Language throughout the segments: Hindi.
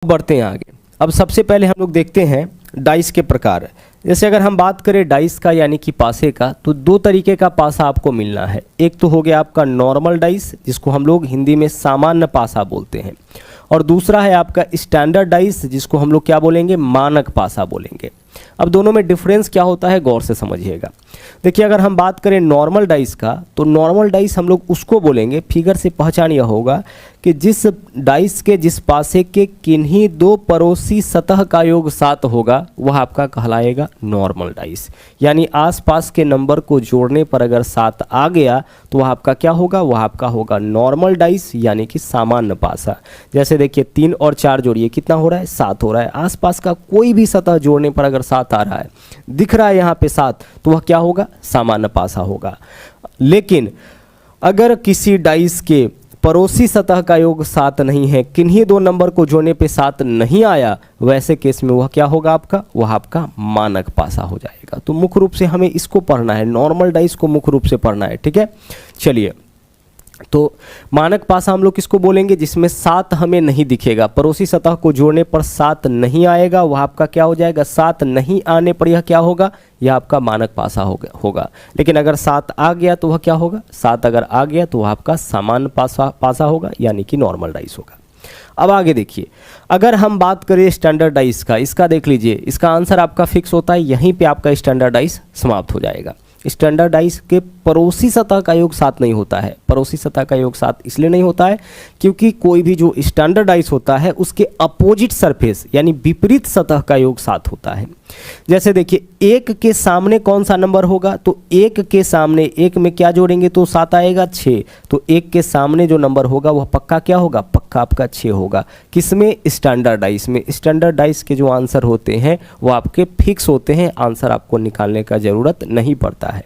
बढ़ते हैं आगे। अब सबसे पहले हम लोग देखते हैं डाइस के प्रकार। जैसे अगर हम बात करें डाइस का यानी कि पासे का, तो दो तरीके का पासा आपको मिलना है। एक तो हो गया आपका नॉर्मल डाइस, जिसको हम लोग हिंदी में सामान्य पासा बोलते हैं, और दूसरा है आपका स्टैंडर्ड डाइस, जिसको हम लोग क्या बोलेंगे, मानक पासा बोलेंगे। अब दोनों में डिफरेंस क्या होता है गौर से समझिएगा। देखिए अगर हम बात करें नॉर्मल डाइस का, तो नॉर्मल डाइस हम लोग उसको बोलेंगे, फिगर से पहचान यह होगा कि जिस डाइस के जिस पासे के किन्हीं दो पड़ोसी सतह का योग 7 होगा वह आपका कहलाएगा नॉर्मल डाइस। यानी आसपास के नंबर को जोड़ने पर अगर 7 आ गया तो वह आपका क्या होगा, वह आपका होगा नॉर्मल डाइस यानी कि सामान्य पासा। जैसे देखिए 3 और 4 जोड़िए, कितना हो रहा है, 7 हो रहा है। आसपास का कोई भी सतह जोड़ने पर अगर 7 आ रहा है, दिख रहा है यहाँ पे 7, तो वह क्या होगा, सामान्य पासा होगा। लेकिन अगर किसी डाइस के पड़ोसी सतह का योग 7 नहीं है, किन्हीं दो नंबर को जोड़ने पे 7 नहीं आया, वैसे केस में वह क्या होगा आपका, वह आपका मानक पासा हो जाएगा। तो मुख्य रूप से हमें इसको पढ़ना है, नॉर्मल डाइस को मुख्य रूप से पढ़ना है, ठीक है। चलिए, तो मानक पासा हम लोग किसको बोलेंगे, जिसमें 7 हमें नहीं दिखेगा, पड़ोसी सतह को जोड़ने पर 7 नहीं आएगा, वह आपका क्या हो जाएगा, 7 नहीं आने पर यह क्या होगा, यह आपका मानक पासा होगा। लेकिन अगर 7 आ गया तो वह क्या होगा, 7 अगर आ गया तो वह आपका सामान्य पासा होगा यानी कि नॉर्मल डाइस होगा। अब आगे देखिए, अगर हम बात करें स्टैंडर्ड डाइस का, इसका देख लीजिए, इसका आंसर आपका फिक्स होता है, यहीं पे आपका स्टैंडर्ड डाइस समाप्त हो जाएगा। स्टैंडर्ड डाइस के पड़ोसी सतह का योग 7 नहीं होता है। पड़ोसी सतह का योग 7 इसलिए नहीं होता है क्योंकि कोई भी जो स्टैंडर्ड डाइस होता है उसके अपोजिट सरफेस यानी विपरीत सतह का योग 7 होता है। जैसे देखिए 1 के सामने कौन सा नंबर होगा, तो 1 के सामने 1 में क्या जोड़ेंगे तो 7 आएगा, 6। तो 1 के सामने जो नंबर होगा वह पक्का क्या होगा, पक्का आपका 6 होगा। किसमें, स्टैंडर्ड डाइस में। स्टैंडर्ड डाइस के जो आंसर होते हैं वो आपके फिक्स होते हैं, आंसर आपको निकालने का ज़रूरत नहीं पड़ता है।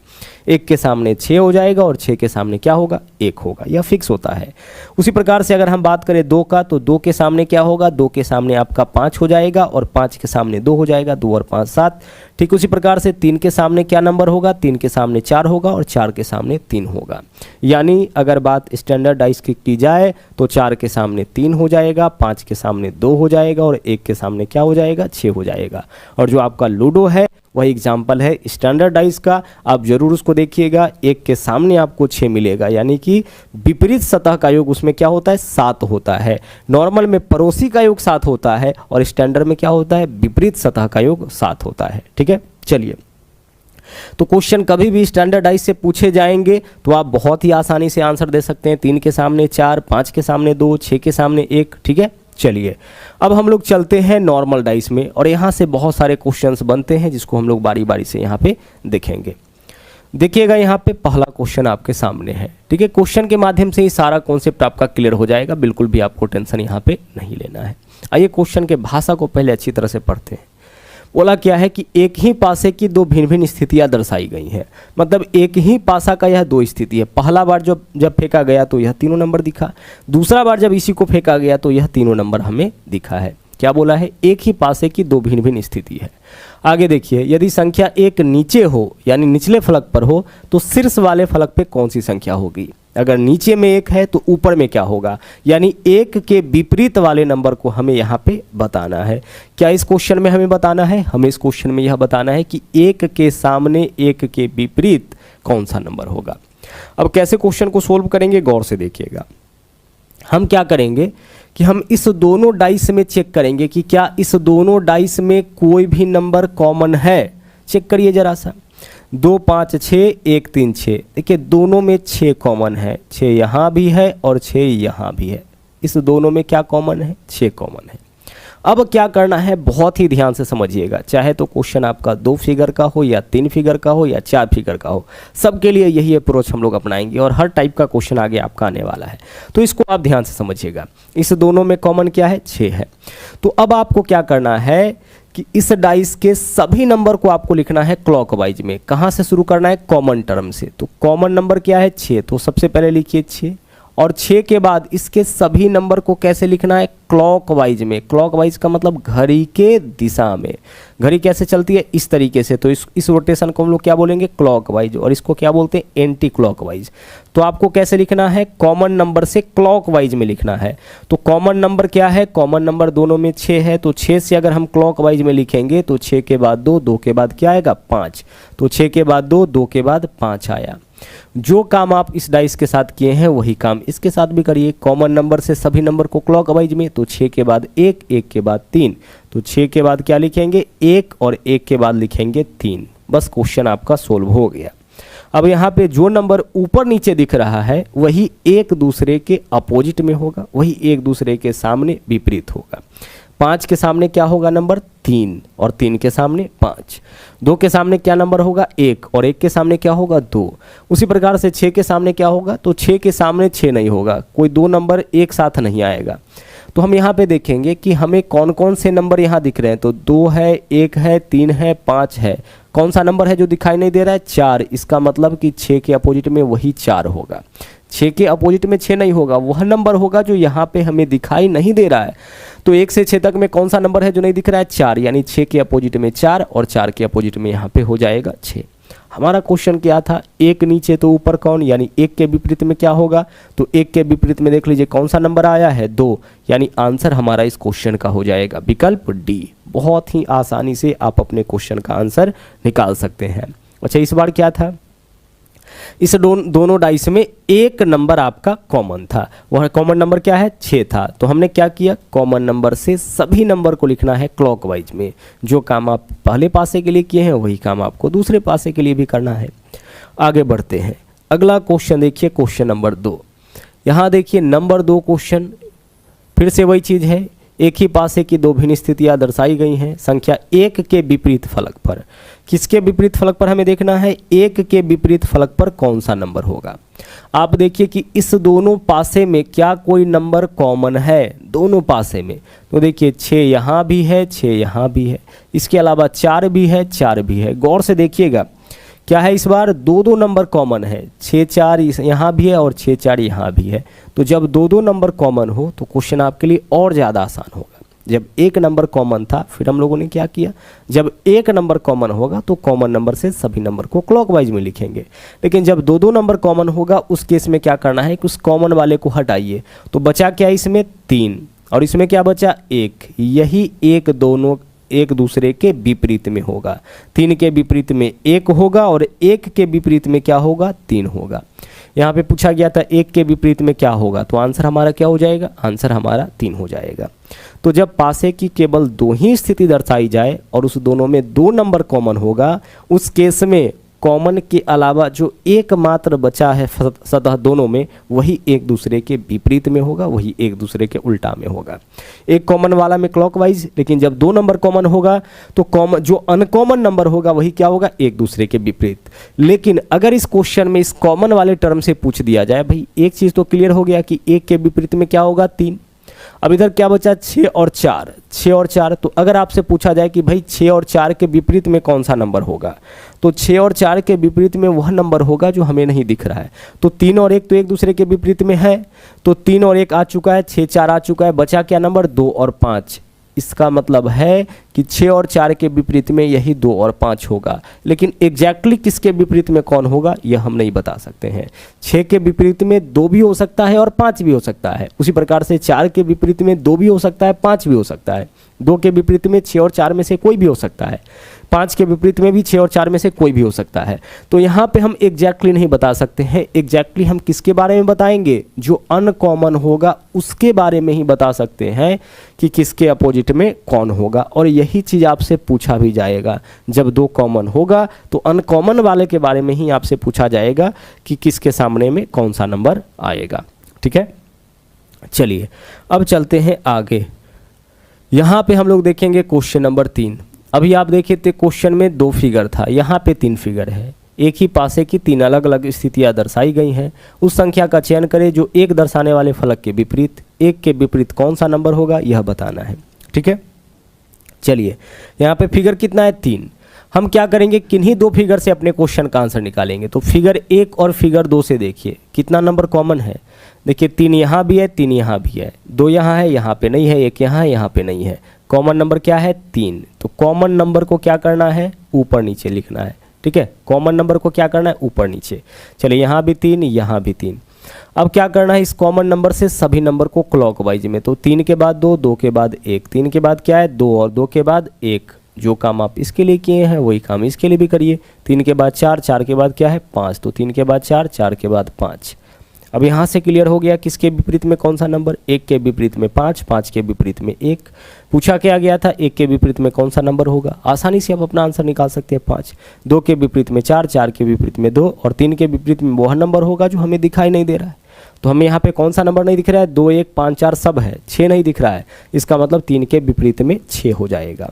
1 के सामने 6 हो जाएगा और 6 के सामने क्या होगा, 1 होगा, यह फिक्स होता है। उसी प्रकार से अगर हम बात करें 2 का, तो 2 के सामने क्या होगा, 2 के सामने आपका 5 हो जाएगा और 5 के सामने 2 हो जाएगा, 2 और 5 7। ठीक उसी प्रकार से 3 के सामने क्या नंबर होगा, 3 के सामने 4 होगा और 4 के सामने 3 होगा। यानी अगर बात स्टैंडर्ड डाइस की जाए तो 4 के सामने 3 हो जाएगा, 5 के सामने 2 हो जाएगा और 1 के सामने क्या हो जाएगा, 6 हो जाएगा। और जो आपका लूडो है वही एग्जाम्पल है स्टैंडर्ड डाइस का, आप जरूर उसको देखिएगा। 1 के सामने आपको 6 मिलेगा यानी कि विपरीत सतह का योग उसमें क्या होता है, 7 होता है। नॉर्मल में पड़ोसी का योग 7 होता है और स्टैंडर्ड में क्या होता है, विपरीत सतह का योग 7 होता है, ठीक है। चलिए, तो क्वेश्चन कभी भी स्टैंडर्ड डाइस से पूछे जाएंगे तो आप बहुत ही आसानी से आंसर दे सकते हैं। 3 के सामने 4, 5 के सामने 2, 6 के सामने 1, ठीक है। चलिए, अब हम लोग चलते हैं नॉर्मल डाइस में और यहाँ से बहुत सारे क्वेश्चंस बनते हैं जिसको हम लोग बारी बारी से यहाँ पे देखेंगे। देखिएगा यहाँ पे पहला क्वेश्चन आपके सामने है, ठीक है। क्वेश्चन के माध्यम से ही सारा कॉन्सेप्ट आपका क्लियर हो जाएगा, बिल्कुल भी आपको टेंशन यहाँ पे नहीं लेना है। आइए क्वेश्चन के भाषा को पहले अच्छी तरह से पढ़ते हैं। बोला क्या है कि एक ही पासे की दो भिन्न भिन्न स्थितियां दर्शाई गई हैं। मतलब एक ही पासा का यह दो स्थिति है। पहला बार जब फेंका गया तो यह तीनों नंबर दिखा, दूसरा बार जब इसी को फेंका गया तो यह तीनों नंबर हमें दिखा है। क्या बोला है, एक ही पासे की दो भिन्न भिन्न स्थिति है। आगे देखिए, यदि संख्या 1 नीचे हो यानी निचले फलक पर हो तो शीर्ष वाले फलक पे कौन सी संख्या होगी। अगर नीचे में 1 है तो ऊपर में क्या होगा, यानी 1 के विपरीत वाले नंबर को हमें यहाँ पे बताना है। क्या इस क्वेश्चन में हमें बताना है, हमें इस क्वेश्चन में यह बताना है कि 1 के सामने 1 के विपरीत कौन सा नंबर होगा। अब कैसे क्वेश्चन को सोल्व करेंगे, गौर से देखिएगा। हम क्या करेंगे कि हम इस दोनों डाइस में चेक करेंगे कि क्या इस दोनों डाइस में कोई भी नंबर कॉमन है। चेक करिए जरा सा, 2 5 6 1 3 6। देखिए दोनों में 6 कॉमन है, 6 यहाँ भी है और 6 यहाँ भी है। इस दोनों में क्या कॉमन है, 6 कॉमन है। अब क्या करना है, बहुत ही ध्यान से समझिएगा। चाहे तो क्वेश्चन आपका 2 फिगर का हो या 3 फिगर का हो या 4 फिगर का हो, सबके लिए यही अप्रोच हम लोग अपनाएंगे और हर टाइप का क्वेश्चन आगे आपका आने वाला है। तो इसको आप ध्यान से समझिएगा। इस दोनों में कॉमन क्या है, 6 है। तो अब आपको क्या करना है कि इस डाइस के सभी नंबर को आपको लिखना है क्लॉकवाइज में। कहाँ से शुरू करना है, कॉमन टर्म से। तो कॉमन नंबर क्या है, 6। तो सबसे पहले लिखिए 6 और 6 के बाद इसके सभी नंबर को कैसे लिखना है, क्लॉकवाइज में। क्लॉकवाइज का मतलब घड़ी के दिशा में। घड़ी कैसे चलती है, इस तरीके से, तो इस रोटेशन को हम लोग क्या बोलेंगे, क्लॉकवाइज, और इसको क्या बोलते हैं, एंटी क्लॉकवाइज। तो आपको कैसे लिखना है, कॉमन नंबर से क्लॉकवाइज में लिखना है। तो कॉमन नंबर क्या है, कॉमन नंबर दोनों में 6 है, तो 6 से अगर हम क्लॉकवाइज में लिखेंगे तो 6 के बाद 2, 2 के बाद क्या आएगा, 5, तो 6 के बाद 2, 2 के बाद 5 आया। जो काम आप इस डाइस के साथ किए हैं वही काम इसके साथ भी करिए। कॉमन नंबर से सभी नंबर को क्लॉकवाइज में, तो 6 के बाद 1, 1 के बाद 3, तो 6 के बाद क्या लिखेंगे, 1, और 1 के बाद लिखेंगे 3। बस क्वेश्चन आपका सोल्व हो गया। अब यहाँ पे जो नंबर ऊपर नीचे दिख रहा है वही एक दूसरे के अपोजिट में होगा, वही एक दूसरे के सामने विपरीत होगा। 5 के सामने क्या होगा नंबर, 3, और 3 के सामने 5। 2 के सामने क्या नंबर होगा, 1, और 1 के सामने क्या होगा, 2। उसी प्रकार से 6 के सामने क्या होगा, तो 6 के सामने 6 नहीं होगा, कोई 2 नंबर एक साथ नहीं आएगा। तो हम यहाँ पे देखेंगे कि हमें कौन कौन से नंबर यहाँ दिख रहे हैं, तो 2 है, 1 है, 3 है, 5 है। कौन सा नंबर है जो दिखाई नहीं दे रहा है, 4। इसका मतलब कि 6 के अपोजिट में वही 4 होगा। 6 के अपोजिट में 6 नहीं होगा, वह नंबर होगा जो यहाँ पे हमें दिखाई नहीं दे रहा है। तो 1 से 6 तक में कौन सा नंबर है जो नहीं दिख रहा है, 4, यानी 6 के अपोजिट में 4, और 4 के अपोजिट में यहाँ पे हो जाएगा 6। हमारा क्वेश्चन क्या था, 1 नीचे तो ऊपर कौन, यानी 1 के विपरीत में क्या होगा, तो 1 के विपरीत में देख लीजिए कौन सा नंबर आया है, 2, यानी आंसर हमारा इस क्वेश्चन का हो जाएगा विकल्प डी। बहुत ही आसानी से आप अपने क्वेश्चन का आंसर निकाल सकते हैं। अच्छा, इस बार क्या था, इस दोनों डाइस में एक नंबर आपका कॉमन था, वह कॉमन नंबर क्या है, 6 था। तो हमने क्या किया, कॉमन नंबर से सभी नंबर को लिखना है क्लॉकवाइज में। जो काम आप पहले पासे के लिए किए हैं वही काम आपको दूसरे पासे के लिए भी करना है। आगे बढ़ते हैं, अगला क्वेश्चन देखिए, क्वेश्चन नंबर 2। यहाँ देखिए नंबर 2 क्वेश्चन फिर से वही चीज़ है, एक ही पासे की 2 भिन्न स्थितियाँ दर्शाई गई हैं संख्या 1 के विपरीत फलक पर। किसके विपरीत फलक पर हमें देखना है, 1 के विपरीत फलक पर कौन सा नंबर होगा। आप देखिए कि इस दोनों पासे में क्या कोई नंबर कॉमन है, दोनों पासे में। तो देखिए 6 यहाँ भी है, 6 यहाँ भी है, इसके अलावा 4 भी है, 4 भी है। गौर से देखिएगा क्या है, इस बार 2 नंबर कॉमन है, 6 4 यहाँ भी है और 6 4 यहाँ भी है। तो जब 2 नंबर कॉमन हो तो क्वेश्चन आपके लिए और ज़्यादा आसान होगा। जब एक नंबर कॉमन था, फिर हम लोगों ने क्या किया, जब एक नंबर कॉमन होगा तो कॉमन नंबर से सभी नंबर को क्लॉकवाइज में लिखेंगे। लेकिन जब 2 नंबर कॉमन होगा उस केस में क्या करना है कि उस कॉमन वाले को हटाइए। तो बचा क्या, इसमें 3, और इसमें क्या बचा, 1। यही एक दोनों एक दूसरे के विपरीत में होगा। 3 के विपरीत में 1 होगा और 1 के विपरीत में क्या होगा, 3 होगा। यहाँ पे पूछा गया था 1 के विपरीत में क्या होगा, तो आंसर हमारा क्या हो जाएगा, आंसर हमारा 3 हो जाएगा। तो जब पासे की केवल 2 ही स्थिति दर्शाई जाए और उस दोनों में 2 नंबर कॉमन होगा, उस केस में कॉमन के अलावा जो एकमात्र बचा है सतह दोनों में, वही एक दूसरे के विपरीत में होगा, वही एक दूसरे के उल्टा में होगा। एक कॉमन वाला में क्लॉकवाइज, लेकिन जब 2 नंबर कॉमन होगा तो कॉमन जो अनकॉमन नंबर होगा वही क्या होगा, एक दूसरे के विपरीत। लेकिन अगर इस क्वेश्चन में इस कॉमन वाले टर्म से पूछ दिया जाए, भाई एक चीज़ तो क्लियर हो गया कि 1 के विपरीत में क्या होगा, 3। अब इधर क्या बचा, 6 और 4, 6 और 4। तो अगर आपसे पूछा जाए कि भाई 6 और 4 के विपरीत में कौन सा नंबर होगा, तो 6 और 4 के विपरीत में वह नंबर होगा जो हमें नहीं दिख रहा है। तो 3 और 1 तो एक दूसरे के विपरीत में है, तो 3 और 1 आ चुका है, 6 4 आ चुका है, बचा क्या नंबर, 2 और 5। इसका मतलब है कि 6 और 4 के विपरीत में यही 2 और 5 होगा। लेकिन एग्जैक्टली किसके विपरीत में कौन होगा यह हम नहीं बता सकते हैं। 6 के विपरीत में 2 भी हो सकता है और 5 भी हो सकता है। उसी प्रकार से 4 के विपरीत में 2 भी हो सकता है, 5 भी हो सकता है। 2 के विपरीत में 6 और 4 में से कोई भी हो सकता है। 5 के विपरीत में भी 6 और 4 में से कोई भी हो सकता है। तो यहाँ पे हम एग्जैक्टली नहीं बता सकते हैं। एग्जैक्टली हम किसके बारे में बताएंगे, जो अनकॉमन होगा उसके बारे में ही बता सकते हैं कि किसके अपोजिट में कौन होगा। और यही चीज़ आपसे पूछा भी जाएगा, जब 2 कॉमन होगा तो अनकॉमन वाले के बारे में ही आपसे पूछा जाएगा कि किसके सामने में कौन सा नंबर आएगा। ठीक है, चलिए अब चलते हैं आगे। यहाँ पे हम लोग देखेंगे क्वेश्चन नंबर 3। अभी आप देखे थे क्वेश्चन में 2 फिगर था, यहाँ पे 3 फिगर है। एक ही पासे की 3 अलग अलग स्थितियाँ दर्शाई गई हैं। उस संख्या का चयन करें जो 1 दर्शाने वाले फलक के विपरीत, 1 के विपरीत कौन सा नंबर होगा यह बताना है। ठीक है, चलिए यहाँ पे फिगर कितना है, 3। हम क्या करेंगे, किन्हीं दो फिगर से अपने क्वेश्चन का आंसर निकालेंगे। तो फिगर 1 और फिगर 2 से देखिए कितना नंबर कॉमन है। देखिए 3 यहाँ भी है, 3 यहाँ भी है, 2 यहाँ है, यहाँ पे नहीं है, 1 यहाँ है, यहाँ पे नहीं है। कॉमन नंबर क्या है, 3। तो कॉमन नंबर को क्या करना है, ऊपर नीचे लिखना है। ठीक है, कॉमन नंबर को क्या करना है, ऊपर नीचे। चलिए यहाँ भी 3, यहाँ भी 3। अब क्या करना है, इस कॉमन नंबर से सभी नंबर को क्लॉकवाइज में, तो 3 के बाद 2, 2 के बाद 1, 3 के बाद क्या है 2 और 2 के बाद 1। जो काम आप इसके लिए किए हैं वही काम इसके लिए भी करिए। 3 के बाद 4, 4 के बाद क्या है 5, तो 3 के बाद 4, 4 के बाद 5। अब यहाँ से क्लियर हो गया किसके विपरीत में कौन सा नंबर, 1 के विपरीत में 5, 5 के विपरीत में 1। पूछा क्या गया था, 1 के विपरीत में कौन सा नंबर होगा, आसानी से आप अपना आंसर निकाल सकते हैं 5। 2 के विपरीत में 4, 4 के विपरीत में 2 और 3 के विपरीत में वह नंबर होगा जो हमें दिखाई नहीं दे रहा है। तो हमें यहाँ पे कौन सा नंबर नहीं दिख रहा है, 2, 1, 5, 4 सब है, 6 नहीं दिख रहा है। इसका मतलब 3 के विपरीत में 6 हो जाएगा।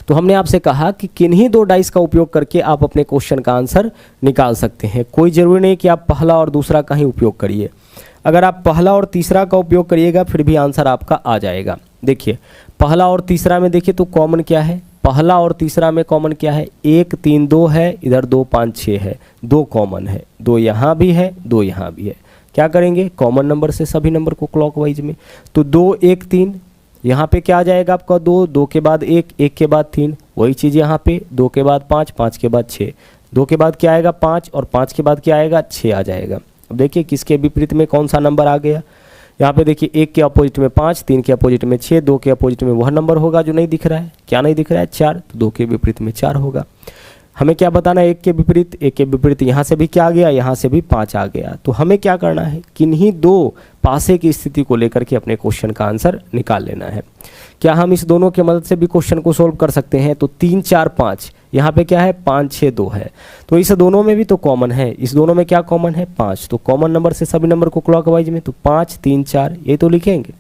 तो हमने आपसे कहा कि किन्हीं दो डाइस का उपयोग करके आप अपने क्वेश्चन का आंसर निकाल सकते हैं। कोई ज़रूरी नहीं कि आप पहला और दूसरा का ही उपयोग करिए। अगर आप पहला और तीसरा का उपयोग करिएगा फिर भी आंसर आपका आ जाएगा। देखिए पहला और तीसरा में देखिए तो कॉमन क्या है, पहला और तीसरा में कॉमन क्या है, 1, 3, 2 है, इधर 2, 5, 6 है, 2 कॉमन है, 2 यहाँ भी है, 2 यहाँ भी है। क्या करेंगे, कॉमन नंबर से सभी नंबर को क्लॉकवाइज में, तो 2, 1, 3, यहाँ पे क्या आ जाएगा आपका 2, 2 के बाद 1, 1 के बाद 3, वही चीज़ यहाँ पे 2 के बाद 5, 5 के बाद 6, 2 के बाद क्या आएगा 5 और 5 के बाद क्या आएगा 6 आ जाएगा। अब देखिए किसके विपरीत में कौन सा नंबर आ गया, यहाँ पे देखिए 1 के अपोजिट में 5, 3 के अपोजिट में 6, 2 के अपोजिट में वह नंबर होगा जो नहीं दिख रहा है, क्या नहीं दिख रहा है 4, तो 2 के विपरीत में 4 होगा। हमें क्या बताना है, 1 के विपरीत, 1 के विपरीत यहाँ से भी क्या आ गया, यहाँ से भी 5 आ गया। तो हमें क्या करना है, किन्हीं दो पासे की स्थिति को लेकर के अपने क्वेश्चन का आंसर निकाल लेना है। क्या हम इस दोनों की मदद से भी क्वेश्चन को सोल्व कर सकते हैं, तो 3, 4, 5, यहाँ पे क्या है 5, 6, 2 है, तो इस दोनों में भी तो कॉमन है, इस दोनों में क्या कॉमन है 5, तो कॉमन नंबर से सभी नंबर को क्लॉकवाइज में, तो 5, 3, 4 ये तो लिखेंगे।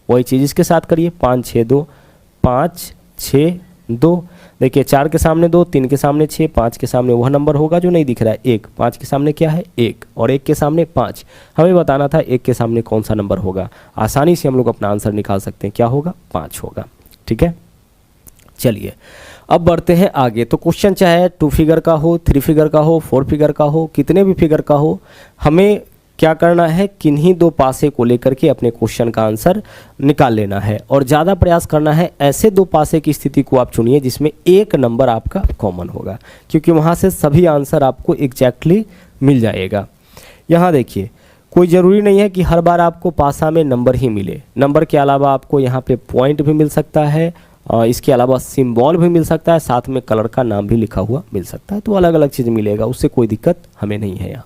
वही चीज़ इसके साथ करिए, 5, 6, 2, 5, 6, 2, देखिए 4 के सामने 2, 3 के सामने 6, 5 के सामने वह नंबर होगा जो नहीं दिख रहा है 1, 5 के सामने क्या है 1 और 1 के सामने 5। हमें बताना था 1 के सामने कौन सा नंबर होगा, आसानी से हम लोग अपना आंसर निकाल सकते हैं, क्या होगा 5 होगा। ठीक है, चलिए अब बढ़ते हैं आगे। तो क्वेश्चन चाहे 2 फिगर का हो, 3 फिगर का हो, 4 फिगर का हो, कितने भी फिगर का हो, हमें क्या करना है, किन्हीं दो पासे को लेकर के अपने क्वेश्चन का आंसर निकाल लेना है और ज़्यादा प्रयास करना है ऐसे दो पासे की स्थिति को आप चुनिए जिसमें एक नंबर आपका कॉमन होगा, क्योंकि वहाँ से सभी आंसर आपको एग्जैक्टली मिल जाएगा। यहाँ देखिए कोई ज़रूरी नहीं है कि हर बार आपको पासा में नंबर ही मिले, नंबर के अलावा आपको यहाँ पे पॉइंट भी मिल सकता है, इसके अलावा सिंबल भी मिल सकता है, साथ में कलर का नाम भी लिखा हुआ मिल सकता है, तो अलग अलग चीज़ मिलेगा, उससे कोई दिक्कत हमें नहीं है यहाँ।